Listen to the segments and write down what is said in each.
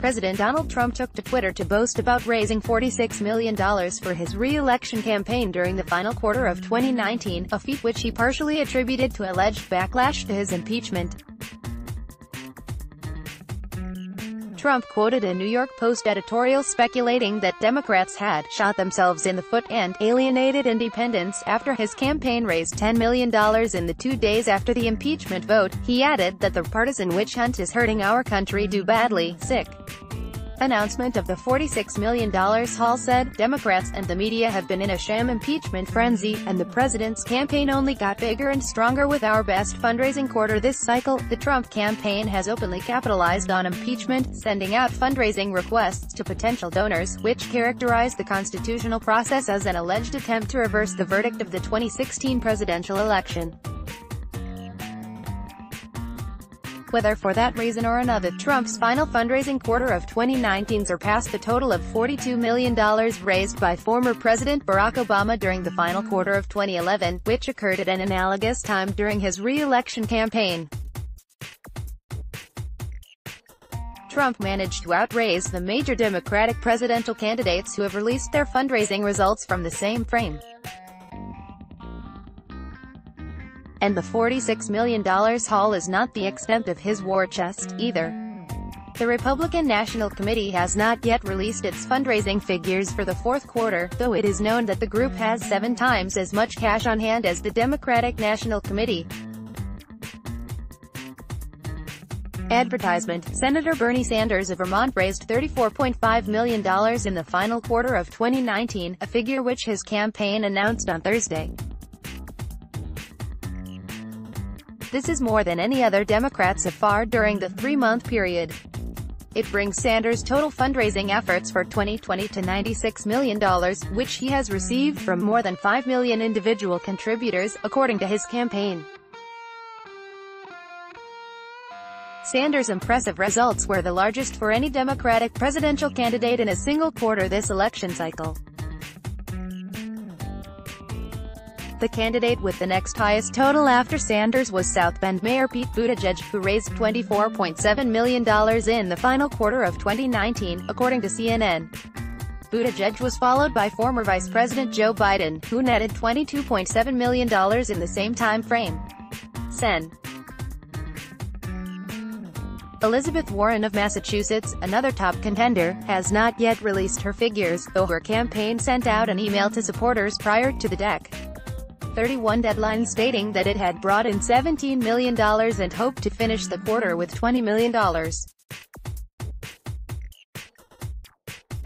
President Donald Trump took to Twitter to boast about raising $46 million for his re-election campaign during the final quarter of 2019, a feat which he partially attributed to alleged backlash to his impeachment. Trump quoted a New York Post editorial speculating that Democrats had shot themselves in the foot and alienated independents after his campaign raised $10 million in the 2 days after the impeachment vote. He added that the partisan witch hunt is hurting our country too badly. Sick. Announcement of the $46 million. Hall said, Democrats and the media have been in a sham impeachment frenzy, and the president's campaign only got bigger and stronger with our best fundraising quarter this cycle. The Trump campaign has openly capitalized on impeachment, sending out fundraising requests to potential donors, which characterize the constitutional process as an alleged attempt to reverse the verdict of the 2016 presidential election. Whether for that reason or another, Trump's final fundraising quarter of 2019 surpassed the total of $42 million raised by former President Barack Obama during the final quarter of 2011, which occurred at an analogous time during his re-election campaign. Trump managed to outraise the major Democratic presidential candidates who have released their fundraising results from the same frame. And the $46 million haul is not the extent of his war chest, either. The Republican National Committee has not yet released its fundraising figures for the fourth quarter, though it is known that the group has 7 times as much cash on hand as the Democratic National Committee. Advertisement. Senator Bernie Sanders of Vermont raised $34.5 million in the final quarter of 2019, a figure which his campaign announced on Thursday. This is more than any other Democrat so far during the 3-month period. It brings Sanders' total fundraising efforts for 2020 to $96 million, which he has received from more than 5 million individual contributors, according to his campaign. Sanders' impressive results were the largest for any Democratic presidential candidate in a single quarter this election cycle. The candidate with the next highest total after Sanders was South Bend Mayor Pete Buttigieg, who raised $24.7 million in the final quarter of 2019, according to CNN. Buttigieg was followed by former Vice President Joe Biden, who netted $22.7 million in the same time frame. Sen. Elizabeth Warren of Massachusetts, another top contender, has not yet released her figures, though her campaign sent out an email to supporters prior to the Dec. 31 deadline stating that it had brought in $17 million and hoped to finish the quarter with $20 million.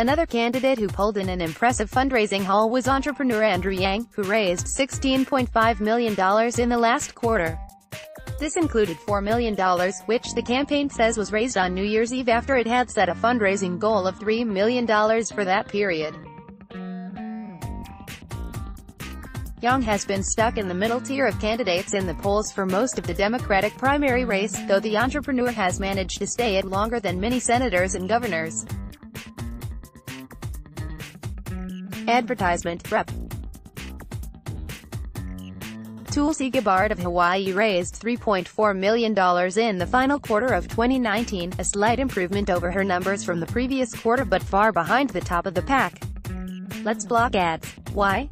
Another candidate who pulled in an impressive fundraising haul was entrepreneur Andrew Yang, who raised $16.5 million in the last quarter. This included $4 million, which the campaign says was raised on New Year's Eve after it had set a fundraising goal of $3 million for that period. Yang has been stuck in the middle tier of candidates in the polls for most of the Democratic primary race, though the entrepreneur has managed to stay it longer than many senators and governors. Advertisement. Rep. Tulsi Gabbard of Hawaii raised $3.4 million in the final quarter of 2019, a slight improvement over her numbers from the previous quarter but far behind the top of the pack. Let's block ads. Why?